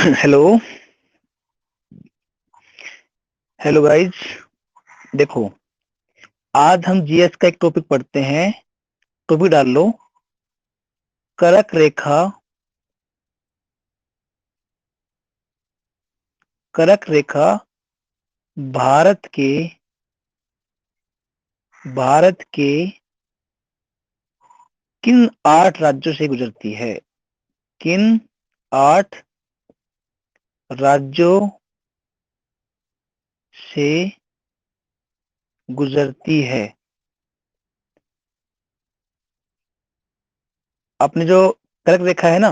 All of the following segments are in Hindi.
हेलो। Hello guys. देखो, आज हम जीएस का एक टॉपिक पढ़ते हैं। टॉपिक डाल लो, कर्क रेखा। कर्क रेखा भारत के भारत के किन 8 राज्यों से गुजरती है? किन 8 राज्यों से गुजरती है? अपने जो कर्क रेखा है ना,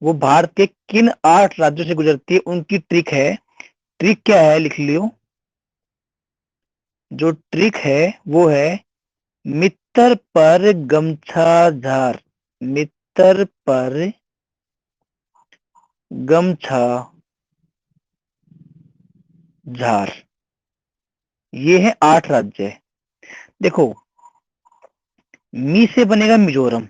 वो भारत के किन 8 राज्यों से गुजरती है, उनकी ट्रिक है। ट्रिक क्या है, लिख लियो। जो ट्रिक है वो है मित्र पर गमछा झार। मित्र पर गमछा झार। ये है 8 राज्य। देखो, मी से बनेगा मिजोरम।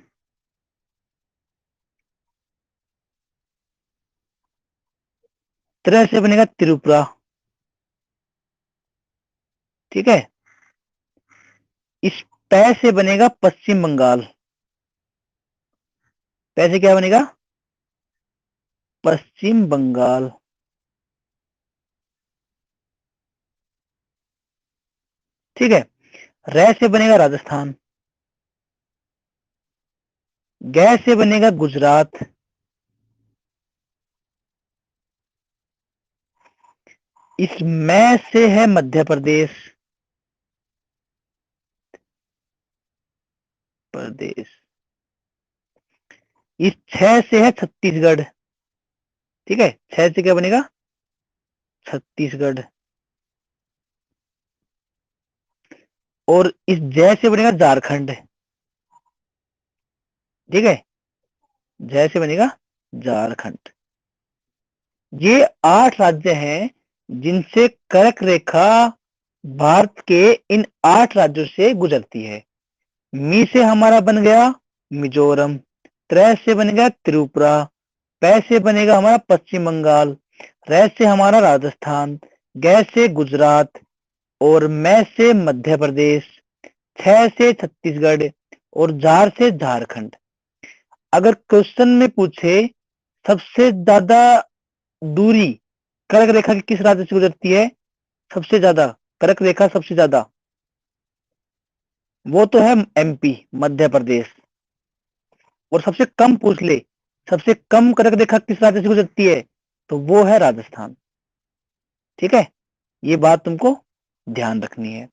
त्र से बनेगा त्रिपुरा। ठीक है। इस पै से बनेगा पश्चिम बंगाल। पै से क्या बनेगा? पश्चिम बंगाल। ठीक है। रै से बनेगा राजस्थान। गै से बनेगा गुजरात। इस मै से है मध्य प्रदेश। प्रदेश। इस छह से है छत्तीसगढ़। ठीक है, छह से क्या बनेगा? छत्तीसगढ़। और इस जय से बनेगा झारखंड। ठीक है, जय से बनेगा झारखंड। ये 8 राज्य हैं जिनसे कर्क रेखा भारत के इन 8 राज्यों से गुजरती है। मी से हमारा बन गया मिजोरम। त्र से बनेगा त्रिपुरा। पै से बनेगा हमारा पश्चिम बंगाल। रै से हमारा राजस्थान। गै से गुजरात। और मै से मध्य प्रदेश। छह से छत्तीसगढ़। और झार से झारखंड। अगर क्वेश्चन में पूछे सबसे ज्यादा दूरी कर्क रेखा की किस राज्य से गुजरती है, सबसे ज्यादा कर्क रेखा सबसे ज्यादा, वो तो है एमपी, मध्य प्रदेश। और सबसे कम पूछ ले, सबसे कम कर्क रेखा किस राज्य से गुजरती है, तो वो है राजस्थान। ठीक है, ये बात तुमको ध्यान रखनी है।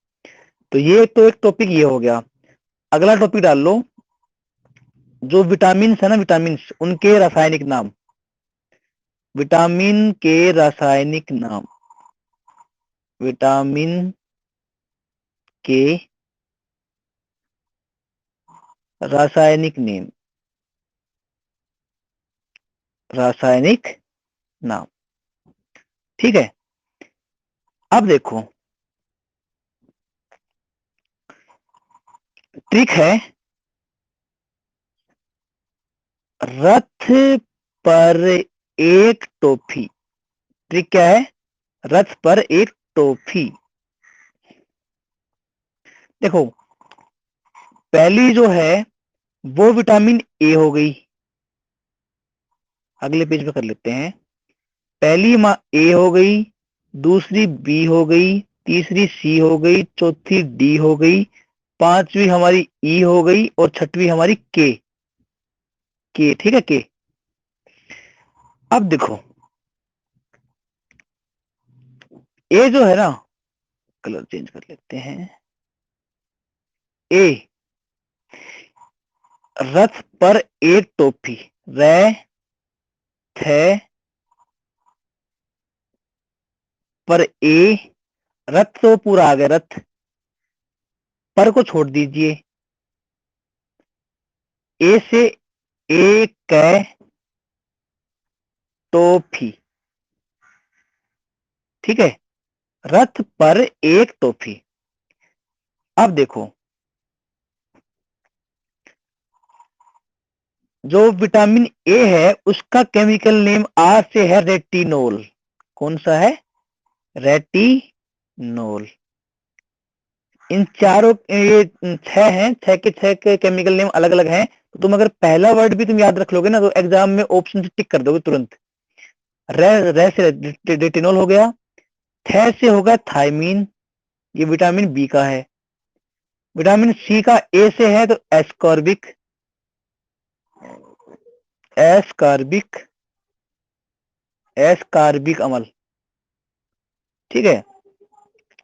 तो ये तो एक टॉपिक ये हो गया। अगला टॉपिक डाल लो, जो विटामिन है ना, विटामिन उनके रासायनिक नाम। विटामिन के रासायनिक नाम। विटामिन के रासायनिक नेम। रासायनिक नाम। ठीक है। अब देखो, ट्रिक है रथ पर एक टोपी। ट्रिक क्या है? रथ पर एक टोपी। देखो, पहली जो है वो विटामिन ए हो गई। अगले पेज पे कर लेते हैं। पहली ए हो गई, दूसरी बी हो गई, तीसरी सी हो गई, चौथी डी हो गई, पांचवी हमारी ई हो गई और छठवीं हमारी के। के, ठीक है, के। अब देखो, ए जो है ना, कलर चेंज कर लेते हैं। ए, रथ पर एक टोपी। रै, थे पर ए, रथ तो पूरा आ गया, रथ पर को छोड़ दीजिए। ए से एक टोपी। ठीक है, रथ पर एक टोपी। अब देखो, जो विटामिन ए है उसका केमिकल नेम आर से है रेटिनोल। कौन सा है? रेटिनोल। इन चारों ये छह हैं, छह के केमिकल नेम अलग अलग हैं। तो तुम अगर पहला वर्ड भी तुम याद रख लोगे ना तो एग्जाम में ऑप्शन से टिक कर दोगे तुरंत। रे से रेटिनोल हो गया, थे से होगा थायमीन, ये विटामिन बी का है। विटामिन सी का ए से है तो एस्कॉर्बिक, एस्कॉर्बिक, एस्कॉर्बिक अम्ल। ठीक है।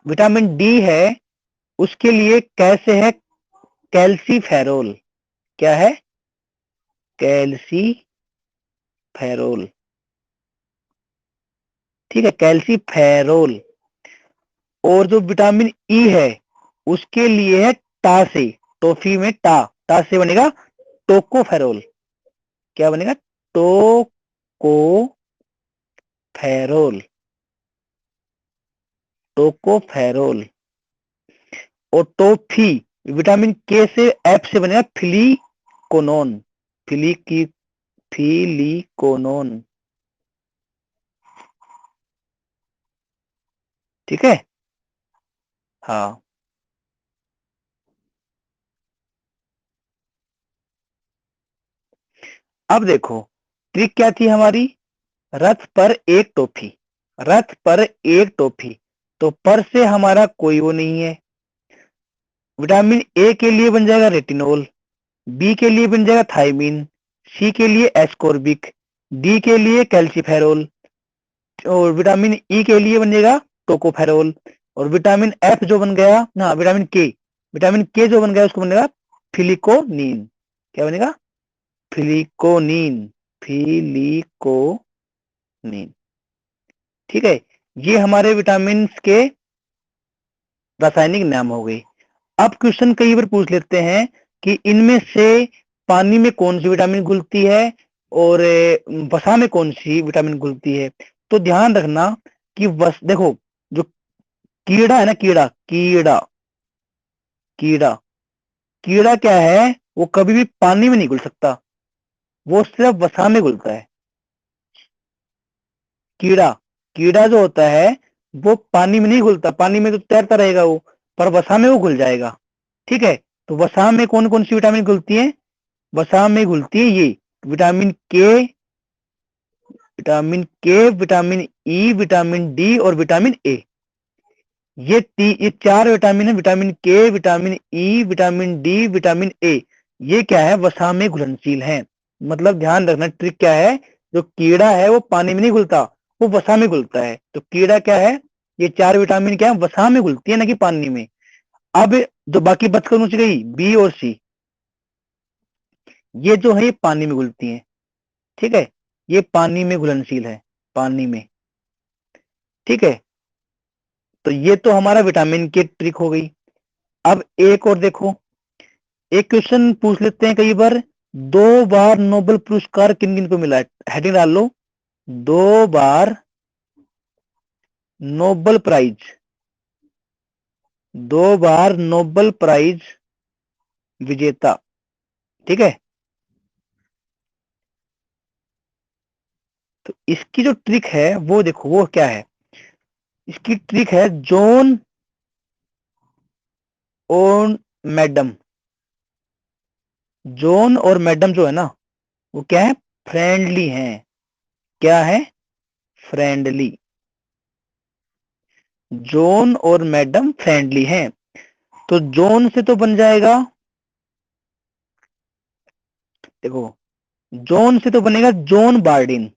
विटामिन डी है, उसके लिए कैसे है? कैल्सीफेरोल। क्या है? कैल्सीफेरोल। ठीक है, कैल्सीफेरोल। और जो विटामिन ई है उसके लिए है टा से, टॉफी में टा से बनेगा टोकोफेरोल। क्या बनेगा? Tocopherol, tocopherol. और टोफी, विटामिन के से एफ से बनेगा फिलिकोनोन, फिली फिलिकोनोन। ठीक है। हाँ। अब देखो ट्रिक क्या थी हमारी? रथ पर एक टोफी, रथ पर एक टोफी, तो पर से हमारा कोई वो नहीं है। विटामिन ए के लिए बन जाएगा रेटिनोल, बी के लिए बन जाएगा थायमीन, सी के लिए एस्कॉर्बिक, डी के लिए कैल्सीफेरोल, और विटामिन ई के लिए बनेगा टोकोफेरोल। और विटामिन एफ जो बन गया ना, विटामिन के जो बन गया उसको बनेगा फिलिकोनीन। क्या बनेगा? फिलिकोनीन, फिलिकोनीन। ठीक है। ये हमारे विटामिन के रासायनिक नाम हो गए। अब क्वेश्चन कई बार पूछ लेते हैं कि इनमें से पानी में कौन सी विटामिन घुलती है और वसा में कौन सी विटामिन घुलती है। तो ध्यान रखना कि वस देखो, जो कीड़ा है ना, कीड़ा कीड़ा कीड़ा कीड़ा क्या है? वो कभी भी पानी में नहीं घुल सकता, वो सिर्फ वसा में घुलता है। कीड़ा, कीड़ा जो होता है वो पानी में नहीं घुलता, पानी में तो तैरता रहेगा वो, पर वसा में वो घुल जाएगा। ठीक है। तो वसा में कौन कौन सी विटामिन घुलती है? वसा में घुलती है ये विटामिन के, विटामिन के, विटामिन ई, विटामिन डी और विटामिन ए। ये चार विटामिन है, विटामिन के, vitamin E, vitamin D, vitamin A. ये क्या है? वसा में घुलनशील है। मतलब ध्यान रखना ट्रिक क्या है, जो कीड़ा है वो पानी में नहीं घुलता, वो वसा में घुलता है। तो कीड़ा क्या है? ये चार विटामिन क्या है? वसा में घुलती है ना कि पानी में। अब जो बाकी बचकर मुझ गई बी और सी, ये जो है ये पानी में घुलती है। ठीक है। ये पानी में घुलनशील है, पानी में। ठीक है। तो ये तो हमारा विटामिन की ट्रिक हो गई। अब एक और देखो, एक क्वेश्चन पूछ लेते हैं कई बार, दो बार नोबेल पुरस्कार किन किन को मिला है? हेडिंग डाल लो, दो बार नोबेल प्राइज, दो बार नोबेल प्राइज विजेता। ठीक है। तो इसकी जो ट्रिक है वो देखो, वो क्या है? इसकी ट्रिक है जॉन और मैडम, जॉन और मैडम जो है ना वो क्या है? फ्रेंडली हैं। क्या है? फ्रेंडली। जॉन और मैडम फ्रेंडली हैं। तो जॉन से तो बन जाएगा, देखो जॉन से तो बनेगा जॉन बार्डिन,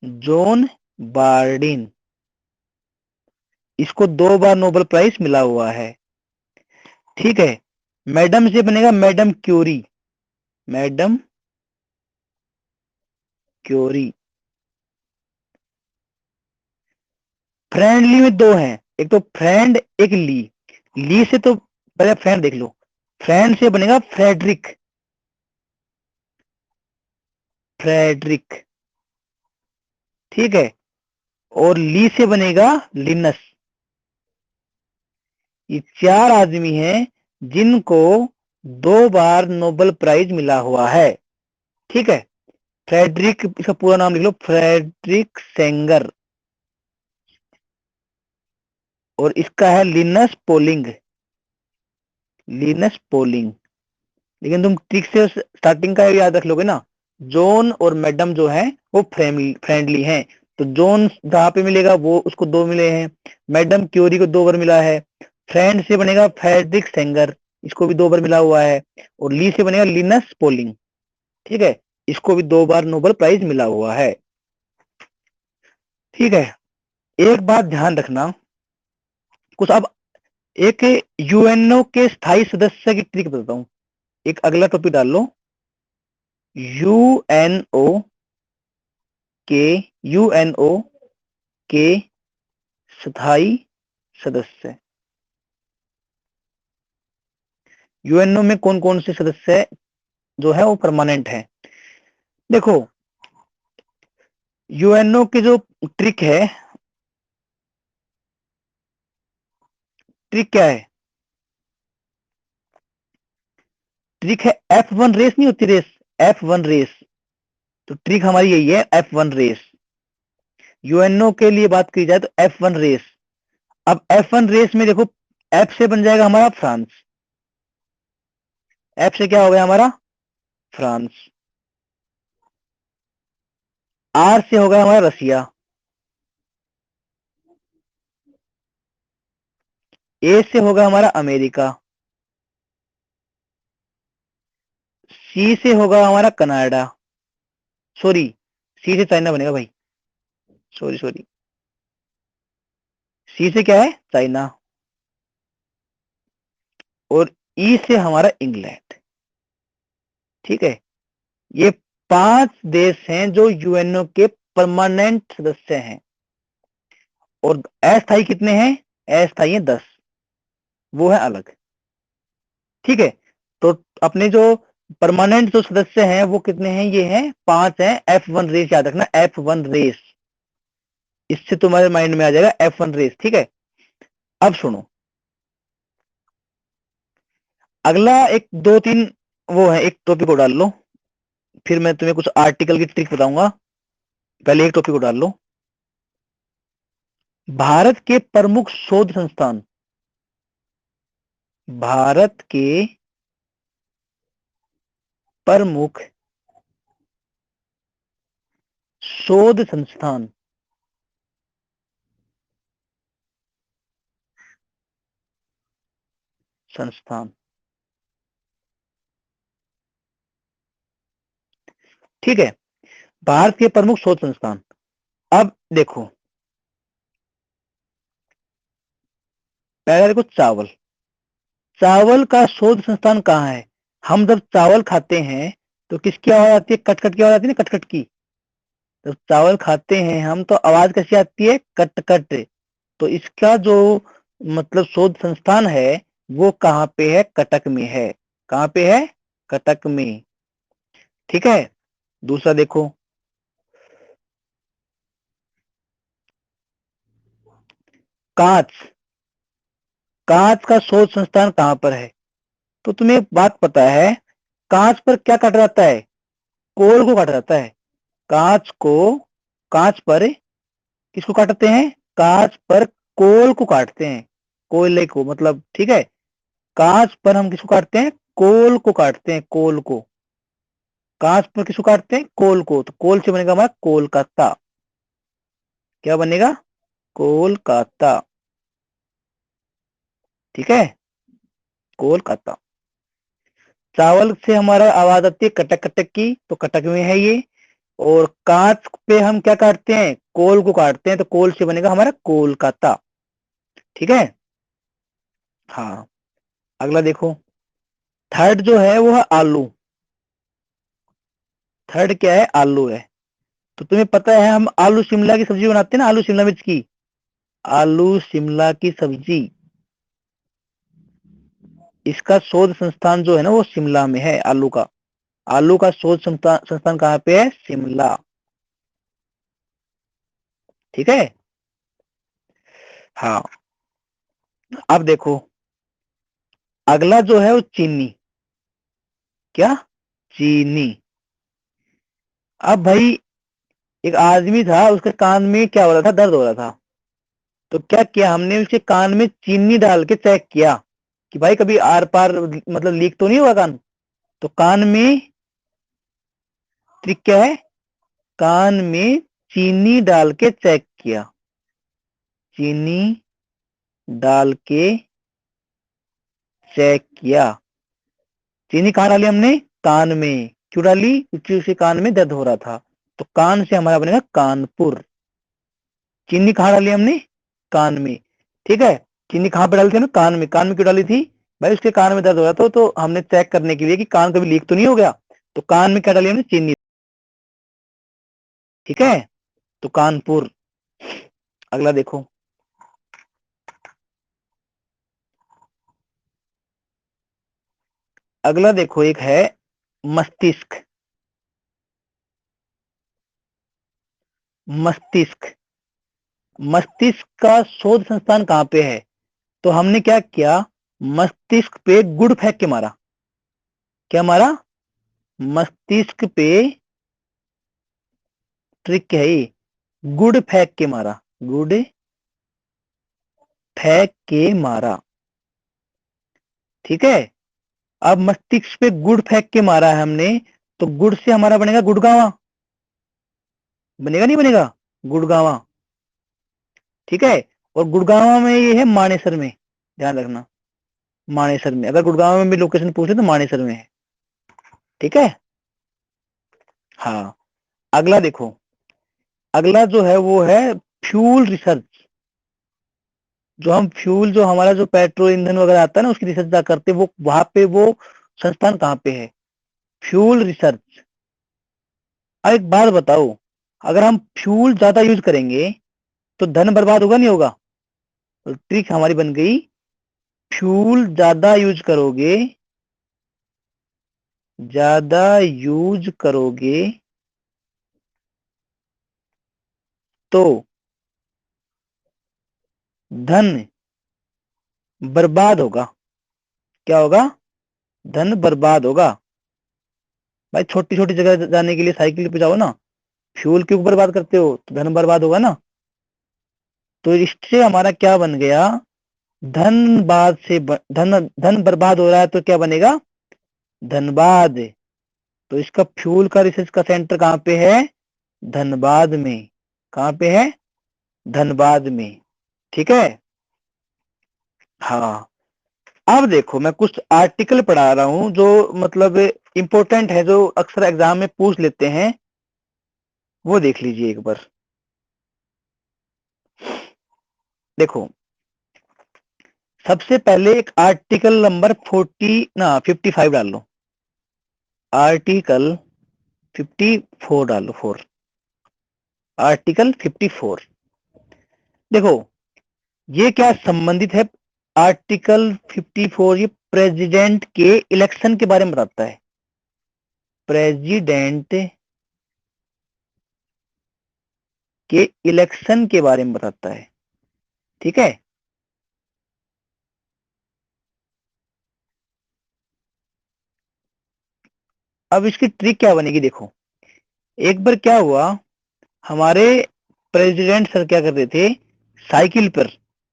जॉन बार्डिन। इसको दो बार नोबेल प्राइज मिला हुआ है। ठीक है। मैडम से बनेगा madam Curie, madam Curie. Friendly में दो हैं, एक तो फ्रेंड, एक ली। ली से तो पहले फ्रेंड देख लो, फ्रेंड से बनेगा फ्रेडरिक, फ्रेडरिक। ठीक है। और ली से बनेगा लिनस। ये चार आदमी हैं जिनको 2 बार नोबेल प्राइज मिला हुआ है। ठीक है, फ्रेडरिक, इसका पूरा नाम लिख लो, फ्रेडरिक सेंगर। और इसका है लिनस पोलिंग, लिनस पोलिंग। लेकिन तुम ठीक से स्टार्टिंग का याद रख लोगे ना, जॉन और मैडम जो है वो फ्रेंडली हैं। तो जॉन जहाँ पे मिलेगा वो उसको 2 मिले हैं, मैडम क्यूरी को 2 बार मिला है, फ्रेंड से बनेगा फ्रेडरिक सेंगर, इसको भी 2 बार मिला हुआ है, और ली से बनेगा लिनस पोलिंग। ठीक है, इसको भी 2 बार नोबेल प्राइज मिला हुआ है। ठीक है, एक बात ध्यान रखना, कुछ अब एक यूएनओ के स्थायी सदस्य की ट्रिक बताता हूँ। एक अगला टॉपिक डाल लो, यूएनओ के, यूएनओ के स्थायी सदस्य। यूएनओ में कौन कौन से सदस्य जो है वो परमानेंट है। देखो, यूएनओ की जो ट्रिक है, ट्रिक क्या है, ट्रिक है F1 रेस, नहीं होती रेस, F1 रेस। तो ट्रिक हमारी यही है, F1 रेस। यूएनओ के लिए बात की जाए तो F1 रेस। अब F1 रेस में देखो, F से बन जाएगा हमारा फ्रांस, F से क्या हो गया हमारा फ्रांस, R से हो गया हमारा रसिया, A से होगा हमारा अमेरिका, C से होगा हमारा कनाडा, सॉरी, C से चाइना बनेगा भाई, सॉरी सॉरी, C से क्या है चाइना, और E से हमारा इंग्लैंड। ठीक है, ये 5 देश हैं जो यूएनओ के परमानेंट सदस्य हैं। और अस्थायी कितने हैं, अस्थायी है 10, वो है अलग। ठीक है, तो अपने जो परमानेंट जो सदस्य हैं वो कितने हैं, ये हैं 5 हैं। F1 रेस याद रखना, F1 रेस, इससे तुम्हारे माइंड में आ जाएगा F1 रेस। ठीक है, अब सुनो, अगला एक 2-3 वो है, एक टॉपिक को डाल लो, फिर मैं तुम्हें कुछ आर्टिकल की ट्रिक बताऊंगा। पहले एक टॉपिक को डाल लो, भारत के प्रमुख शोध संस्थान, भारत के प्रमुख शोध संस्थान, संस्थान। ठीक है, भारत के प्रमुख शोध संस्थान। अब देखो, पहले देखो चावल, चावल का शोध संस्थान कहाँ है। हम जब चावल खाते हैं तो किसकी आवाज आती है, कट कट की आवाज आती है ना, कट कट की। जब चावल खाते हैं हम तो आवाज कैसी आती है, कट कट। तो इसका जो मतलब शोध संस्थान है वो कहाँ पे है, कटक में है। कहाँ पे है, कटक में। ठीक है, दूसरा देखो, कांच, कांच का शोध संस्थान कहाँ पर है। तो तुम्हें एक बात पता है, कांच पर क्या काटा जाता है, कोल को काटा जाता है। कांच को, कांच पर किसको काटते हैं, कांच पर कोल को काटते हैं, कोयले को मतलब। ठीक है, कांच पर हम किसको काटते हैं, कोल को काटते हैं, कोल को। कांच पर किसको काटते हैं, कोल को। तो कोल से बनेगा हमारा कोलकाता। क्या बनेगा, कोलकाता। ठीक है, कोलकाता। चावल से हमारा आवाज आती है कटक कटक की, तो कटक में है ये। और कांच पे हम क्या काटते हैं, कोल को काटते हैं, तो कोल से बनेगा हमारा कोलकाता। ठीक है, हाँ। अगला देखो, थर्ड जो है वो है आलू। थर्ड क्या है, आलू है। तो तुम्हें पता है हम आलू शिमला की सब्जी बनाते हैं ना, आलू शिमला मिर्च की, आलू शिमला की सब्जी, इसका शोध संस्थान जो है ना वो शिमला में है, आलू का। आलू का शोध संस्थान संस्थान कहाँ पे है, शिमला। ठीक है, हाँ। अब देखो, अगला जो है वो चीनी। क्या? चीनी। अब भाई एक आदमी था, उसके कान में क्या हो रहा था? दर्द हो रहा था। तो क्या किया हमने? उसके कान में चीनी डाल के चेक किया कि भाई कभी आर पार मतलब लीक तो नहीं हुआ कान। तो कान में ट्रिक क्या है? कान में चीनी डाल के चेक किया। चीनी डाल के चेक किया। चीनी कहाँ डाली हमने? कान में। क्यों डाली? क्योंकि उसके कान में दर्द हो रहा था। तो कान से हमारा बनेगा कानपुर। चीनी कहाँ डाली हमने? कान में। ठीक है। चीनी कहाँ पे डाली थी हमने? कान में। कान में क्यों डाली थी? भाई उसके कान में दर्द हो रहा था, तो हमने चेक करने के लिए कि कान कभी लीक तो नहीं हो गया। तो कान में क्या डाली हमने? चीनी। ठीक है। तो कानपुर। अगला देखो। अगला देखो, एक है मस्तिष्क। मस्तिष्क। मस्तिष्क का शोध संस्थान कहाँ पे है? तो हमने क्या किया? मस्तिष्क पे गुड़ फेंक के मारा। क्या मारा? मस्तिष्क पे ट्रिक क्या है? गुड़ फेंक के मारा। गुड़ फेंक के मारा। ठीक है। अब मस्तिष्क पे गुड़ फेंक के मारा है हमने, तो गुड़ से हमारा बनेगा गुड़गावा। बनेगा नहीं बनेगा? गुड़गावा। ठीक है। और गुड़गावा में ये है मानेसर में। ध्यान रखना, मानेसर में। अगर गुड़गांव में भी लोकेशन पूछे तो मानेसर में है। ठीक है। हाँ। अगला देखो। अगला जो है वो है फ्यूल रिसर्च। जो हम फ्यूल, जो हमारा जो पेट्रोल ईंधन वगैरह आता है ना, उसकी रिसर्च करते हैं, वो वहां पे वो संस्थान कहाँ पे है? Fuel research. अब एक बात बताओ, अगर हम फ्यूल ज्यादा यूज करेंगे तो धन बर्बाद होगा नहीं होगा? तो ट्रिक हमारी बन गई, फ्यूल ज्यादा यूज करोगे, ज्यादा यूज करोगे तो धन बर्बाद होगा। क्या होगा? धन बर्बाद होगा। भाई छोटी छोटी जगह जाने के लिए साइकिल पे जाओ ना, फ्यूल क्यों बर्बाद करते हो? तो धन बर्बाद होगा ना। तो इससे हमारा क्या बन गया? धनबाद से धन धन बर्बाद हो रहा है, तो क्या बनेगा? धनबाद। तो इसका फ्यूल का रिसर्च का सेंटर कहाँ पे है? धनबाद में। कहाँ पे है? धनबाद में। ठीक है। हाँ। अब देखो, मैं कुछ आर्टिकल पढ़ा रहा हूँ जो मतलब इंपॉर्टेंट है, जो अक्सर एग्जाम में पूछ लेते हैं। वो देख लीजिए एक बार। देखो, सबसे पहले एक आर्टिकल नंबर 55 डाल लो। आर्टिकल 54 डालो। 4। आर्टिकल 54। देखो, ये क्या संबंधित है? आर्टिकल 54 ये प्रेसिडेंट के इलेक्शन के बारे में बताता है। प्रेसिडेंट के इलेक्शन के बारे में बताता है। ठीक है। अब इसकी ट्रिक क्या बनेगी? देखो, एक बार क्या हुआ, हमारे प्रेसिडेंट सर क्या कर रहे थे? साइकिल पर।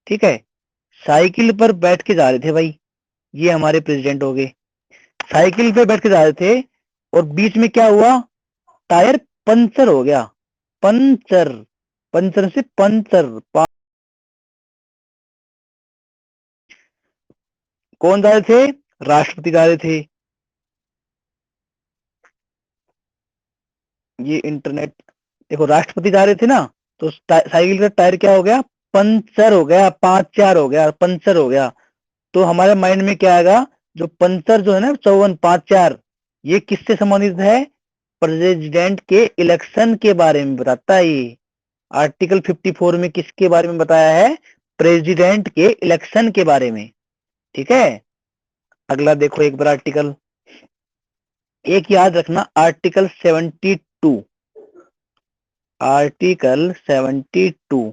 ठीक है। साइकिल पर बैठ के जा रहे थे भाई। ये हमारे प्रेसिडेंट हो गए। साइकिल पे बैठ के जा रहे थे, और बीच में क्या हुआ? टायर पंचर हो गया। पंचर। पंचर से पंचर। कौन जा रहे थे? राष्ट्रपति जा रहे थे। ये इंटरनेट। देखो, राष्ट्रपति जा रहे थे ना, तो साइकिल का टायर क्या हो गया? पंचर हो गया। 5-4 हो गया, पंचर हो गया। तो हमारे माइंड में क्या आएगा? जो पंचर जो है ना, 54-5-4, ये किससे संबंधित है? प्रेसिडेंट के इलेक्शन के बारे में बताता है ये। आर्टिकल 54 में किसके बारे में बताया है? प्रेसिडेंट के इलेक्शन के बारे में। ठीक है। अगला देखो एक बार आर्टिकल। एक याद रखना, आर्टिकल 72। आर्टिकल 72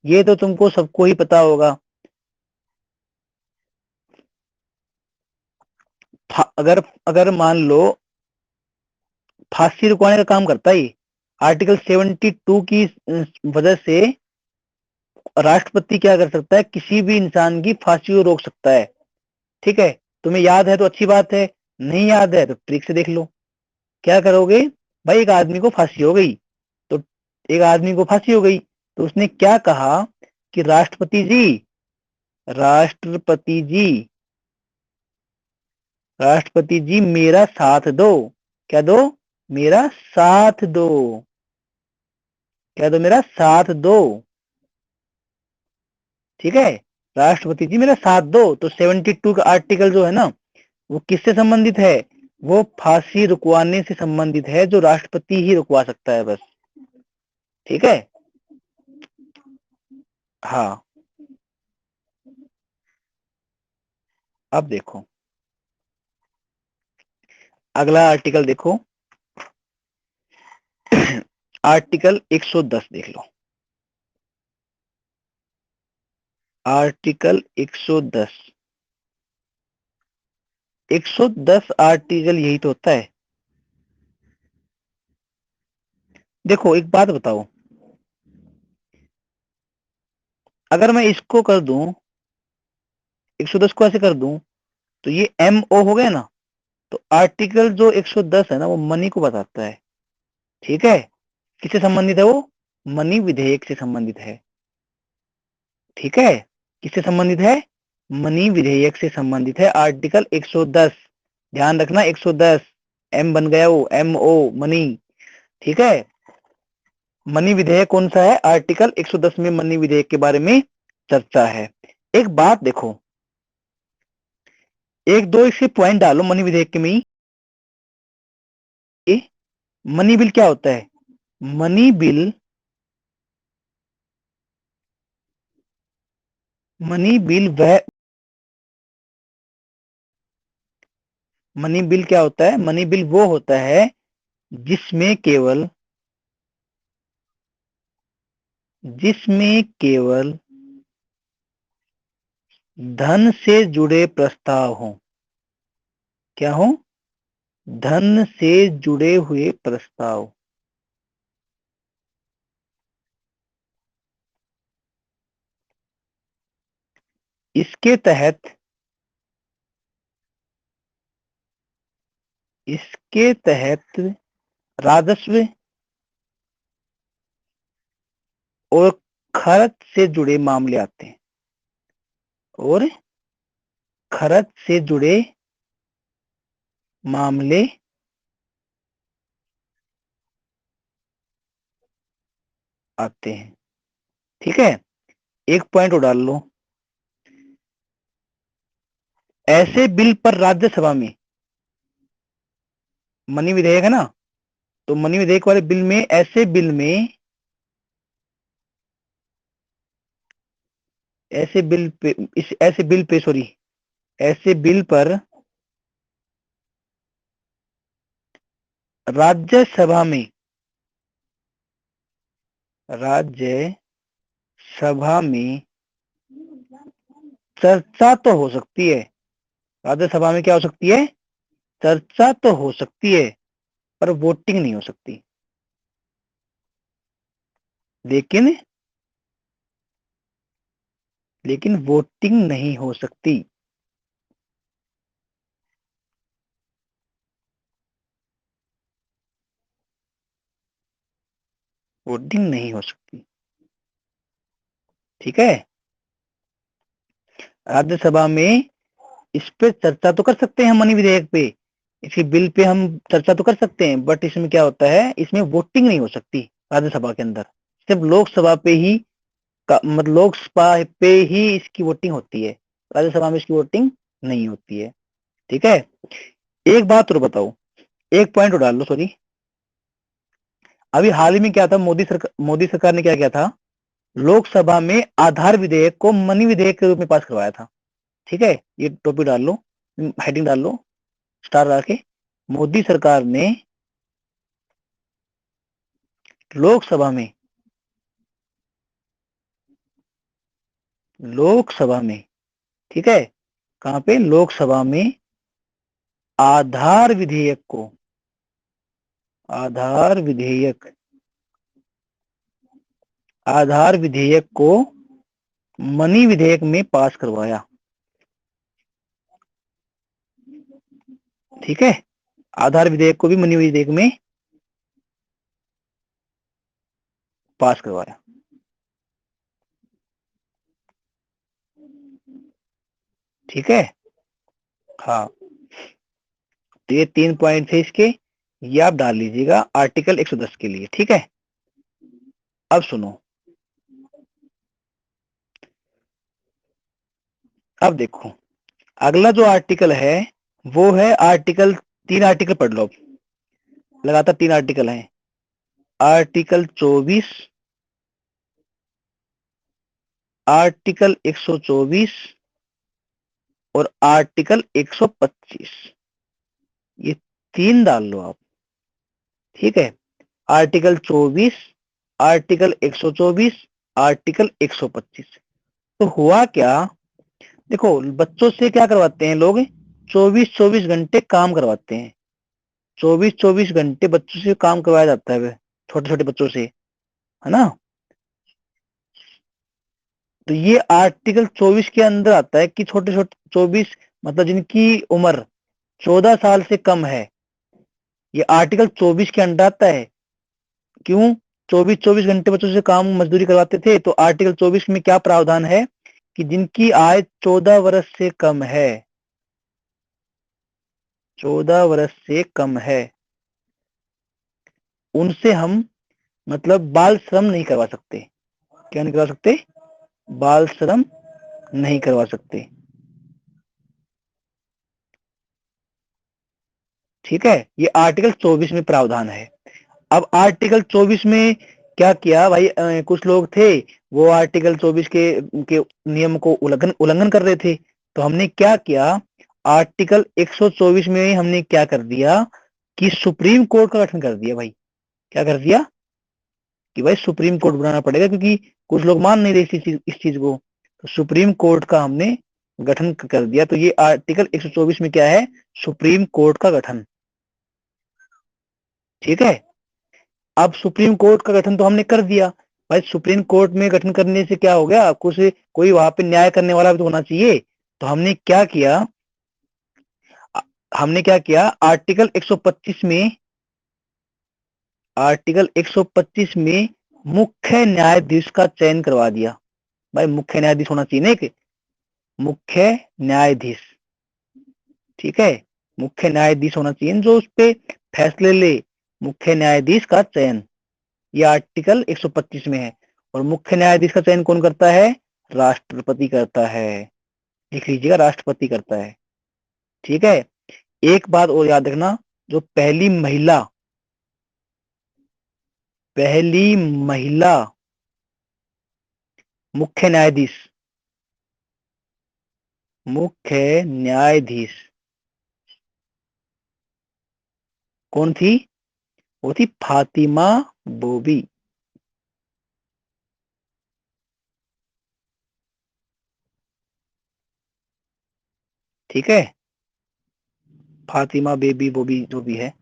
ये तो तुमको सबको ही पता होगा। अगर अगर मान लो फांसी रुकवाने का काम करता है, आर्टिकल 72 की वजह से राष्ट्रपति क्या कर सकता है, किसी भी इंसान की फांसी को रोक सकता है। ठीक है, तुम्हें याद है तो अच्छी बात है, नहीं याद है तो ट्रिक से देख लो। क्या करोगे भाई, एक आदमी को फांसी हो गई, तो एक आदमी को फांसी हो गई तो उसने क्या कहा कि राष्ट्रपति जी, राष्ट्रपति जी, राष्ट्रपति जी मेरा साथ दो। क्या दो? मेरा साथ दो। क्या दो? मेरा साथ दो। ठीक है, राष्ट्रपति जी मेरा साथ दो। तो 72 का आर्टिकल जो है ना, वो किससे संबंधित है? वो फांसी रुकवाने से संबंधित है, जो राष्ट्रपति ही रुकवा सकता है बस। ठीक है, हाँ। अब देखो अगला आर्टिकल देखो, आर्टिकल 110 देख लो। आर्टिकल 110, 110 आर्टिकल यही तो होता है। देखो एक बात बताओ, अगर मैं इसको कर दूं, 110 को ऐसे कर दूं, तो ये एम ओ हो गया ना। तो आर्टिकल जो 110 है ना, वो मनी को बताता है। ठीक है, किससे संबंधित है वो? मनी विधेयक से संबंधित है। ठीक है, किससे संबंधित है? मनी विधेयक से संबंधित है आर्टिकल 110। ध्यान रखना, 110 एम बन गया वो, एम ओ, मनी। ठीक है, मनी विधेयक कौन सा है? आर्टिकल 110 में मनी विधेयक के बारे में चर्चा है। एक बात देखो, एक दो इसे पॉइंट डालो मनी विधेयक के में ही। मनी बिल क्या होता है? मनी बिल, मनी बिल वह, मनी बिल क्या होता है? मनी बिल वो होता है जिसमें केवल, जिसमें केवल धन से जुड़े प्रस्ताव हो। क्या हो? धन से जुड़े हुए प्रस्ताव। इसके तहत, इसके तहत राजस्व और खर्च से जुड़े मामले आते हैं। और खर्च से जुड़े मामले आते हैं। ठीक है, एक पॉइंट और डाल लो, ऐसे बिल पर राज्यसभा में, मनी विधेयक है ना, तो मनी विधेयक वाले बिल में, ऐसे बिल में, ऐसे बिल पे, इस ऐसे बिल पे, सॉरी, ऐसे बिल पर राज्यसभा में, राज्यसभा में चर्चा तो हो सकती है। राज्यसभा में क्या हो सकती है? चर्चा तो हो सकती है, पर वोटिंग नहीं हो सकती। लेकिन, लेकिन वोटिंग नहीं हो सकती। वोटिंग नहीं हो सकती। ठीक है, राज्यसभा में इस पे चर्चा तो कर सकते हैं, मनी विधेयक पे, इसी बिल पे हम चर्चा तो कर सकते हैं, बट इसमें क्या होता है, इसमें वोटिंग नहीं हो सकती राज्यसभा के अंदर। सिर्फ लोकसभा पे ही मतलब लोकसभा पे ही इसकी वोटिंग होती है, राज्यसभा में इसकी वोटिंग नहीं होती है। ठीक है, एक बात और बताओ, एक पॉइंट और डाल लो, सॉरी। अभी हाल ही में क्या था, मोदी सरकार ने क्या किया था, लोकसभा में आधार विधेयक को मनी विधेयक के रूप में पास करवाया था। ठीक है, ये टॉपिक डाल लो, हेडिंग डाल लो, स्टार डाल के, मोदी सरकार ने लोकसभा में, लोकसभा में, ठीक है, कहां पे? लोकसभा में आधार विधेयक को, आधार विधेयक, आधार विधेयक को मनी विधेयक में पास करवाया। ठीक है, आधार विधेयक को भी मनी विधेयक में पास करवाया। ठीक है, हाँ, तो ये 3 पॉइंट थे इसके, ये आप डाल लीजिएगा आर्टिकल 110 के लिए। ठीक है, अब सुनो, अब देखो अगला जो आर्टिकल है वो है आर्टिकल, 3 आर्टिकल पढ़ लो, लगातार 3 आर्टिकल हैं। आर्टिकल 24, आर्टिकल 124 और आर्टिकल 125, ये 3 डाल लो आप। ठीक है, आर्टिकल 24, आर्टिकल 124, आर्टिकल 125। तो हुआ क्या, देखो बच्चों से क्या करवाते हैं लोग, 24-24 घंटे काम करवाते हैं, 24-24 घंटे बच्चों से काम करवाया जाता है, छोटे छोटे बच्चों से, है ना। तो ये आर्टिकल 24 के अंदर आता है कि छोटे छोटे 24 मतलब जिनकी उम्र 14 साल से कम है, ये आर्टिकल 24 के अंदर आता है। क्यों 24-24 घंटे बच्चों से काम मजदूरी करवाते थे, तो आर्टिकल 24 में क्या प्रावधान है कि जिनकी आय 14 वर्ष से कम है, 14 वर्ष से कम है, उनसे हम मतलब बाल श्रम नहीं करवा सकते। क्या नहीं करवा सकते, बाल श्रम नहीं करवा सकते। ठीक है, ये आर्टिकल 24 में प्रावधान है। अब आर्टिकल 24 में क्या किया भाई, कुछ लोग थे वो आर्टिकल 24 के नियम को उल्लंघन उल्लंघन कर रहे थे, तो हमने क्या किया, आर्टिकल 124 में हमने क्या कर दिया कि सुप्रीम कोर्ट का गठन कर दिया भाई। क्या कर दिया कि भाई सुप्रीम कोर्ट बनाना पड़ेगा, क्योंकि कुछ लोग मान नहीं रहे इस चीज को, तो सुप्रीम कोर्ट का हमने गठन कर दिया। तो ये आर्टिकल 124 में क्या है, सुप्रीम कोर्ट का गठन। ठीक है, अब सुप्रीम कोर्ट का गठन तो हमने कर दिया, भाई सुप्रीम कोर्ट में गठन करने से क्या हो गया, कुछ कोई वहां पे न्याय करने वाला भी तो होना चाहिए। तो हमने क्या किया आर्टिकल 125 में, आर्टिकल 125 में मुख्य न्यायाधीश का चयन करवा दिया। भाई मुख्य न्यायाधीश होना चाहिए ना एक, मुख्य न्यायाधीश। ठीक है, मुख्य न्यायाधीश होना चाहिए जो उस पे फैसले ले, मुख्य न्यायाधीश का चयन, ये आर्टिकल 125 में है। और मुख्य न्यायाधीश का चयन कौन करता है, राष्ट्रपति करता है। लिख लीजिएगा, राष्ट्रपति करता है। ठीक है, एक बात और याद रखना, जो पहली महिला मुख्य न्यायाधीश, मुख्य न्यायाधीश कौन थी, वो थी फातिमा बोबी। ठीक है, फातिमा बेबी बोबी जो भी है।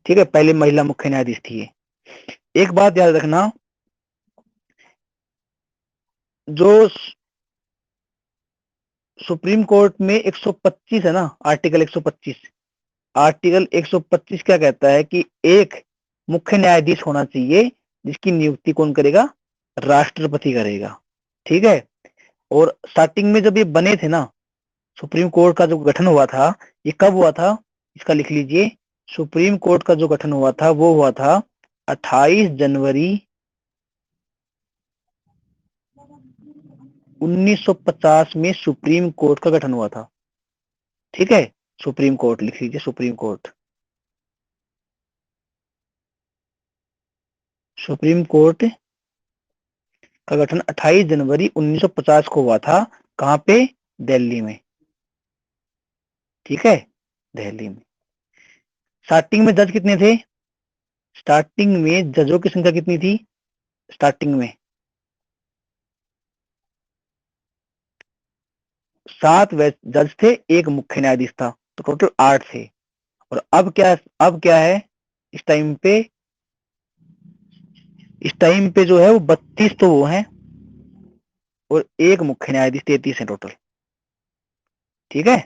ठीक है, पहले महिला मुख्य न्यायाधीश थी ये। एक बात याद रखना, जो सुप्रीम कोर्ट में 125 है ना, आर्टिकल 125, आर्टिकल 125 क्या कहता है कि एक मुख्य न्यायाधीश होना चाहिए जिसकी नियुक्ति कौन करेगा, राष्ट्रपति करेगा। ठीक है, और स्टार्टिंग में जब ये बने थे ना, सुप्रीम कोर्ट का जो गठन हुआ था, ये कब हुआ था, इसका लिख लीजिए, सुप्रीम कोर्ट का जो गठन हुआ था वो हुआ था 28 जनवरी 1950 में सुप्रीम कोर्ट का गठन हुआ था। ठीक है, सुप्रीम कोर्ट लिख लीजिए, सुप्रीम कोर्ट, सुप्रीम कोर्ट का गठन 28 जनवरी 1950 को हुआ था। कहां पे, दिल्ली में। ठीक है, दिल्ली में। स्टार्टिंग में जज कितने थे, स्टार्टिंग में जजों की संख्या कितनी थी, स्टार्टिंग में 7 जज थे, एक मुख्य न्यायाधीश था, तो टोटल 8 थे। और अब क्या है इस टाइम पे जो है वो 32 तो वो हैं और एक मुख्य न्यायाधीश, 33 है टोटल। ठीक है।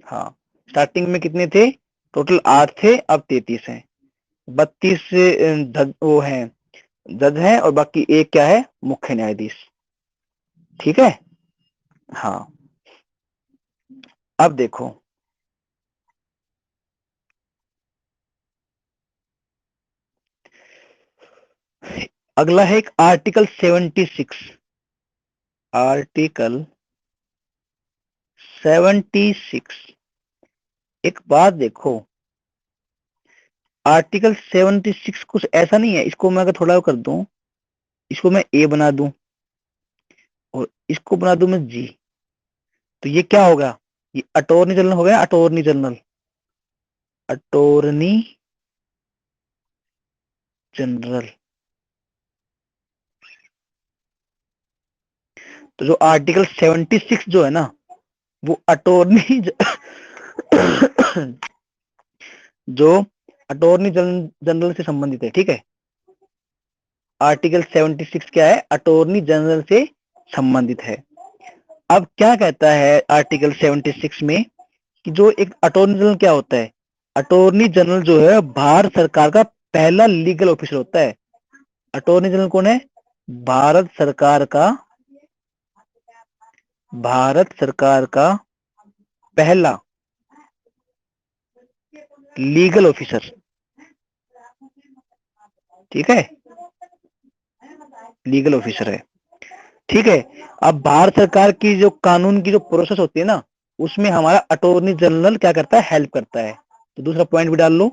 हाँ, स्टार्टिंग में कितने थे? टोटल 8 थे, अब 33 हैं। 32 वो हैं जज हैं और बाकी एक क्या है? मुख्य न्यायाधीश। ठीक है। हाँ, अब देखो अगला है एक आर्टिकल 76। आर्टिकल 76। एक बात देखो, आर्टिकल 76 कुछ ऐसा नहीं है, इसको मैं अगर थोड़ा कर दूं, इसको मैं ए बना दूं और इसको बना दूं मैं जी, तो ये क्या होगा? ये अटॉर्नी जनरल हो गया। Attorney general, attorney general. तो जो आर्टिकल 76 जो है ना, वो अटॉर्नी जो अटॉर्नी जनरल से संबंधित है। ठीक है। आर्टिकल 76 क्या है? अटॉर्नी जनरल से संबंधित है। अब क्या कहता है आर्टिकल 76 में कि जो एक अटॉर्नी जनरल क्या होता है? अटॉर्नी जनरल जो है भारत सरकार का पहला लीगल ऑफिसर होता है। अटॉर्नी जनरल कौन है? भारत सरकार का भारत सरकार का पहला लीगल ऑफिसर। ठीक है, लीगल ऑफिसर है। ठीक है। अब भारत सरकार की जो कानून की जो प्रोसेस होती है ना, उसमें हमारा अटॉर्नी जनरल क्या करता है? हेल्प करता है। तो दूसरा पॉइंट भी डाल लो,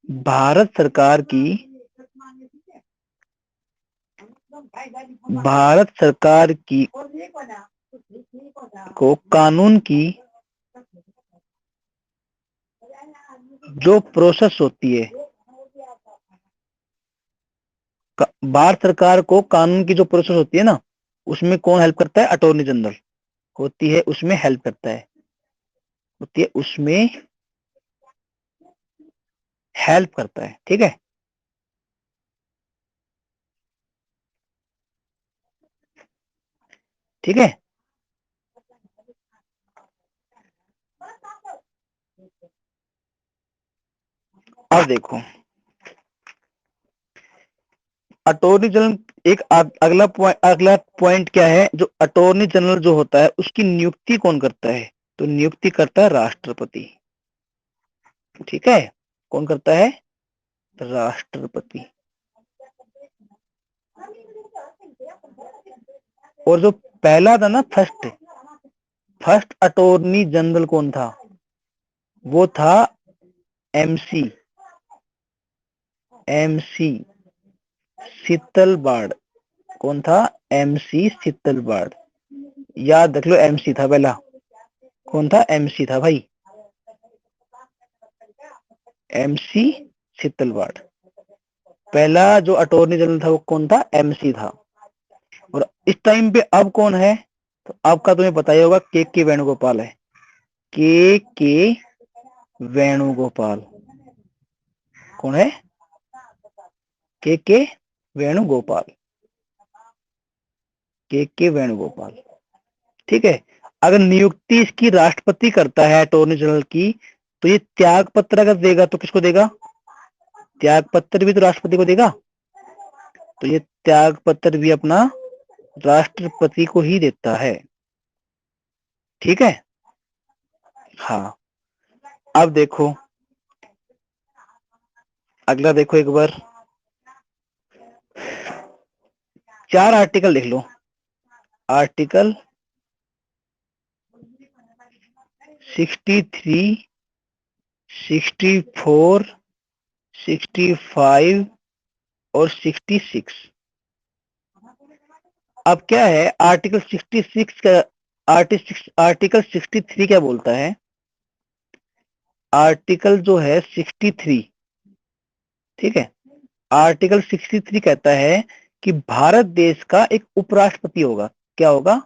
भारत सरकार की भारत सरकार की को कानून की जो प्रोसेस होती है, भारत सरकार को कानून की जो प्रोसेस होती है ना, उसमें कौन हेल्प करता है? अटॉर्नी जनरल होती है, उसमें हेल्प करता है, होती है उसमें हेल्प करता है। ठीक है। ठीक है। अब देखो अटॉर्नी जनरल एक अगला पॉइंट क्या है? जो अटॉर्नी जनरल जो होता है उसकी नियुक्ति कौन करता है? तो नियुक्ति करता है राष्ट्रपति। ठीक है। कौन करता है? राष्ट्रपति। और जो पहला था ना, फर्स्ट अटॉर्नी जनरल कौन था? वो था एमसी एमसी शीतलबाड़। कौन था? एमसी शीतलबाड़। याद रख लो, एमसी था पहला। कौन था? एमसी था भाई, एमसी शीतलबाड़। पहला जो अटॉर्नी जनरल था वो कौन था? एमसी था। और इस टाइम पे अब कौन है? तो आपका तुम्हें पता ही होगा, के वेणुगोपाल है। के वेणुगोपाल कौन है? के वेणुगोपाल। के वेणुगोपाल। ठीक है। अगर नियुक्ति इसकी राष्ट्रपति करता है अटॉर्नी जनरल की, तो ये त्याग पत्र अगर देगा तो किसको देगा? त्याग पत्र भी तो राष्ट्रपति को देगा। तो ये त्याग पत्र भी अपना राष्ट्रपति को ही देता है। ठीक है। हाँ, अब देखो अगला, देखो एक बार 4 आर्टिकल लिख लो। आर्टिकल 63, 64, 65 और 66। अब क्या है आर्टिकल 66 का? आर्टिकल 63 क्या बोलता है? आर्टिकल जो है 63, ठीक है, आर्टिकल 63 कहता है कि भारत देश का एक उपराष्ट्रपति होगा। क्या होगा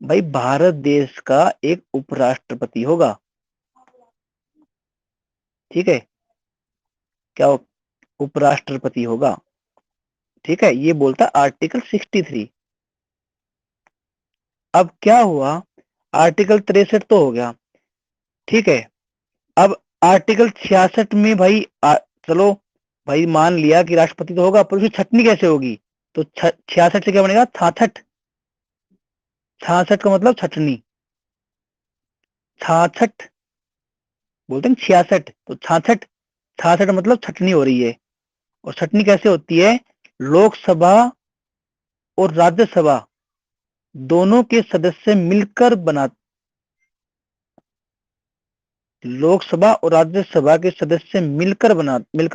भाई? भारत देश का एक उपराष्ट्रपति होगा। ठीक है, क्या उपराष्ट्रपति होगा। ठीक है, ये बोलता आर्टिकल 63। अब क्या हुआ, आर्टिकल 63 तो हो गया। ठीक है, अब आर्टिकल 66 में भाई चलो भाई मान लिया कि राष्ट्रपति तो होगा, पर उसकी छटनी कैसे होगी। तो 66 से क्या बनेगा, 66। 66 का मतलब छटनी। 66 बोलते हैं 66, तो 66। 66 मतलब छटनी हो रही है। और छटनी कैसे होती है, लोकसभा और राज्यसभा दोनों के सदस्य मिलकर बना, लोकसभा और राज्यसभा के सदस्य मिलकर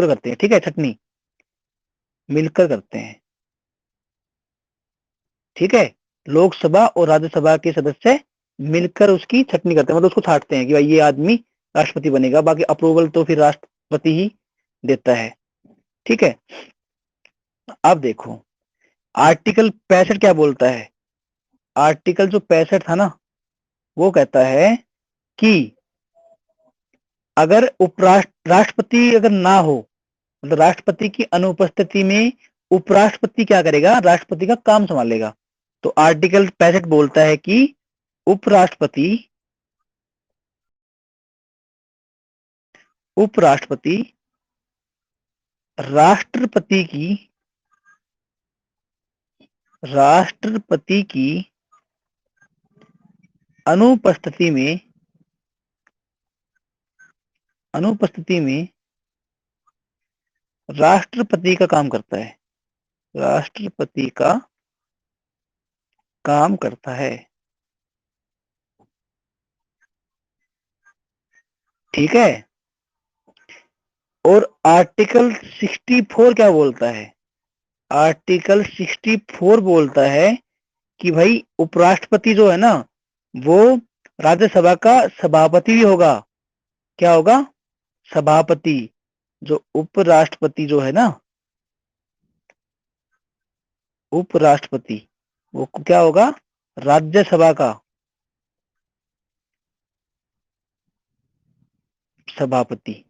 करते हैं। ठीक है, छटनी मिलकर करते हैं। ठीक है, लोकसभा और राज्यसभा के सदस्य मिलकर उसकी छटनी करते हैं, मतलब उसको छांटते हैं कि भाई ये आदमी राष्ट्रपति बनेगा। बाकी अप्रूवल तो फिर राष्ट्रपति ही देता है। ठीक है, अब देखो आर्टिकल 65 क्या बोलता है। आर्टिकल जो 65 था ना, वो कहता है कि अगर राष्ट्रपति अगर ना हो, मतलब राष्ट्रपति की अनुपस्थिति में उपराष्ट्रपति क्या करेगा, राष्ट्रपति का काम संभालेगा। तो आर्टिकल 65 बोलता है कि उपराष्ट्रपति उपराष्ट्रपति राष्ट्रपति की राष्ट्रपति की अनुपस्थिति में अनुपस्थिति में राष्ट्रपति का काम करता है, राष्ट्रपति का काम करता है। ठीक है, और आर्टिकल 64 क्या बोलता है, आर्टिकल 64 बोलता है कि भाई उपराष्ट्रपति जो है ना, वो राज्यसभा का सभापति भी होगा। क्या होगा, सभापति। जो उपराष्ट्रपति जो है ना, उपराष्ट्रपति वो क्या होगा, राज्यसभा का सभापति।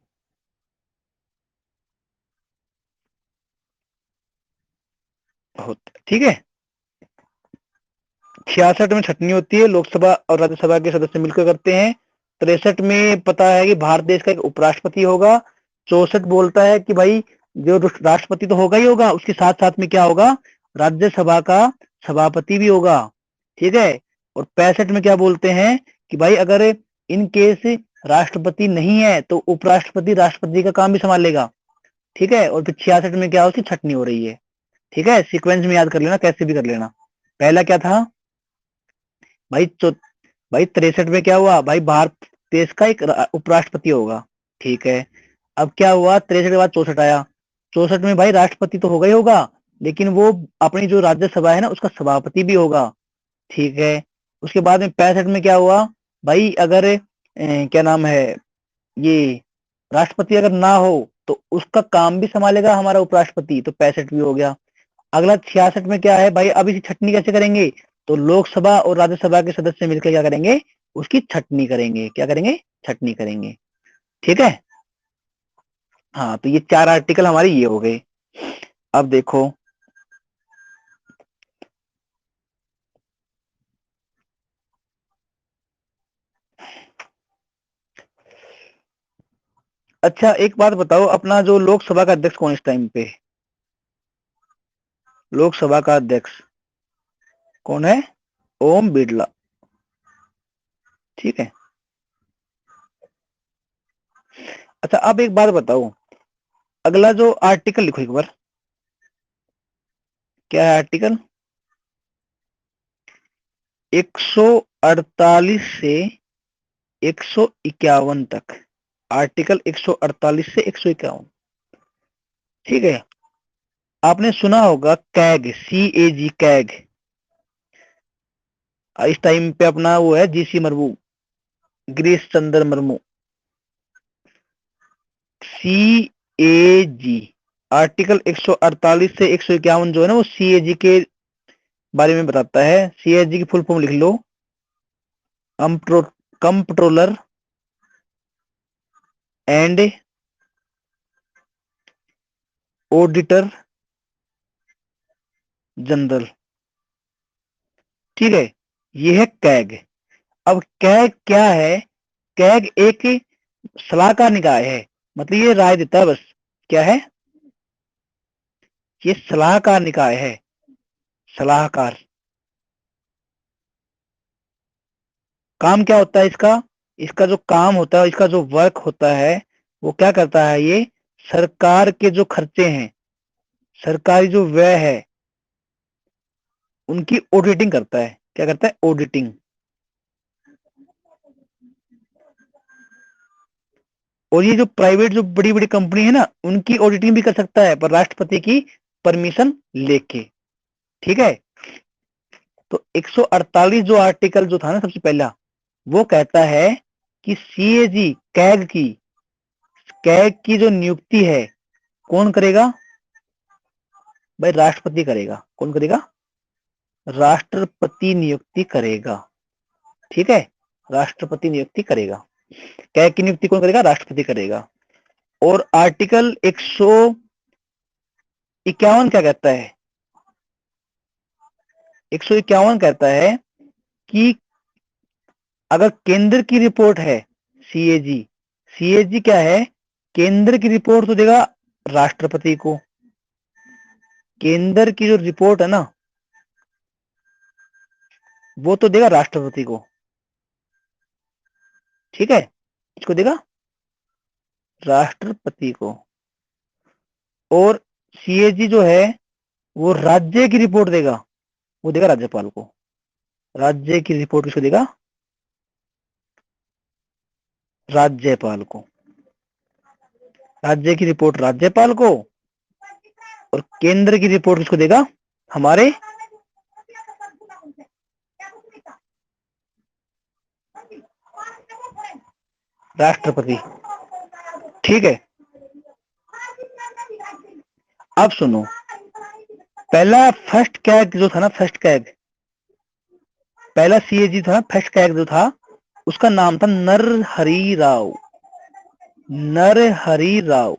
ठीक है, 66 में छटनी होती है, लोकसभा और राज्यसभा के सदस्य मिलकर करते हैं। 63 में पता है कि भारत देश का एक उपराष्ट्रपति होगा। 64 बोलता है कि भाई जो राष्ट्रपति तो होगा ही होगा, उसके साथ साथ में क्या होगा, राज्यसभा का सभापति भी होगा। ठीक है, और 65 में क्या बोलते हैं कि भाई अगर इन केस राष्ट्रपति नहीं है तो उपराष्ट्रपति राष्ट्रपति का काम भी संभालेगा। ठीक है, और फिर 66 में क्या उसकी छटनी हो रही है। ठीक है, सीक्वेंस में याद कर लेना, कैसे भी कर लेना। पहला क्या था भाई, भाई 63 में क्या हुआ, भाई भारत देश का एक उपराष्ट्रपति होगा। ठीक है, अब क्या हुआ, 63 के बाद 64 आया। 64 में भाई राष्ट्रपति तो होगा ही होगा, लेकिन वो अपनी जो राज्यसभा है ना उसका सभापति भी होगा। ठीक है, उसके बाद में 65 में क्या हुआ, भाई अगर क्या नाम है, ये राष्ट्रपति अगर ना हो तो उसका काम भी संभालेगा हमारा उपराष्ट्रपति, तो 65 भी हो गया। अगला 66 में क्या है भाई, अब इसी छटनी कैसे करेंगे, तो लोकसभा और राज्यसभा के सदस्य मिलकर क्या करेंगे, उसकी छटनी करेंगे। क्या करेंगे, छटनी करेंगे। ठीक है, हाँ तो ये 4 आर्टिकल हमारे ये हो गए। अब देखो, अच्छा एक बात बताओ, अपना जो लोकसभा का अध्यक्ष कौन इस टाइम पे, लोकसभा का अध्यक्ष कौन है, ओम बिरला। ठीक है, अच्छा अब एक बात बताओ, अगला जो आर्टिकल लिखो एक बार, क्या है आर्टिकल 148 से 151 तक। आर्टिकल 148 से 151। ठीक है, आपने सुना होगा कैग, CAG कैग। इस टाइम पे अपना वो है GC Murmu, Girish Chandra Murmu. CAG article 148 से 151 जो है ना, वो CAG के बारे में बताता है। CAG की फुल फॉर्म लिख लो, कंप्ट्रोलर एंड ऑडिटर जनरल। ठीक है, ये है कैग। अब कैग क्या है? कैग एक सलाहकार निकाय है, मतलब ये राय देता है बस। क्या है? ये सलाहकार निकाय है, सलाहकार। काम क्या होता है इसका? इसका जो काम होता है, इसका जो वर्क होता है, वो क्या करता है? ये सरकार के जो खर्चे हैं, सरकारी जो व्यय है, उनकी ऑडिटिंग करता है। क्या करता है? ऑडिटिंग। और ये जो प्राइवेट जो बड़ी बड़ी कंपनी है ना, उनकी ऑडिटिंग भी कर सकता है, पर राष्ट्रपति की परमिशन लेके। ठीक है। तो 148 जो आर्टिकल जो था ना सबसे पहला, वो कहता है कि सीएजी कैग की जो नियुक्ति है, कौन करेगा? भाई राष्ट्रपति करेगा। कौन करेगा? राष्ट्रपति नियुक्ति करेगा। ठीक है, राष्ट्रपति नियुक्ति करेगा। कैग की नियुक्ति कौन करेगा? राष्ट्रपति करेगा। और आर्टिकल 151 क्या कहता है? 151 कहता है कि अगर केंद्र की रिपोर्ट है, सीएजी, सीएजी क्या है? केंद्र की रिपोर्ट तो देगा राष्ट्रपति को। केंद्र की जो रिपोर्ट है ना, वो तो देगा राष्ट्रपति को। ठीक है, इसको देगा राष्ट्रपति को। और सीएजी जो है, वो राज्य की रिपोर्ट देगा, वो देगा राज्यपाल को। राज्य की रिपोर्ट किसको देगा? राज्यपाल को। राज्य की रिपोर्ट राज्यपाल को, और केंद्र की रिपोर्ट किसको देगा? हमारे राष्ट्रपति। ठीक है, अब सुनो। पहला फर्स्ट कैग जो था ना, फर्स्ट कैग, पहला सीएजी था, फर्स्ट कैग जो था, उसका नाम था नरहरि राव। नरहरि राव।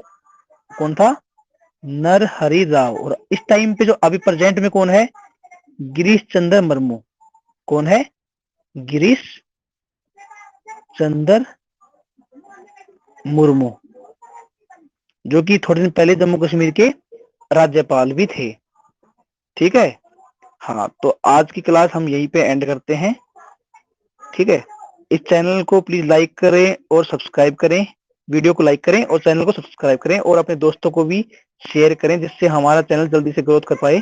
कौन था? नरहरि राव। और इस टाइम पे जो अभी प्रेजेंट में कौन है? गिरीश चंद्र मुर्मू। कौन है? गिरीश चंद्र मुर्मू, जो कि थोड़े दिन पहले जम्मू कश्मीर के राज्यपाल भी थे। ठीक है। हाँ, तो आज की क्लास हम यहीं पे एंड करते हैं। ठीक है, इस चैनल को प्लीज लाइक करें और सब्सक्राइब करें। वीडियो को लाइक करें और चैनल को सब्सक्राइब करें, और अपने दोस्तों को भी शेयर करें, जिससे हमारा चैनल जल्दी से ग्रोथ कर पाए।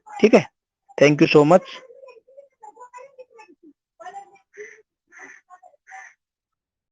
ठीक है, थैंक यू सो मच।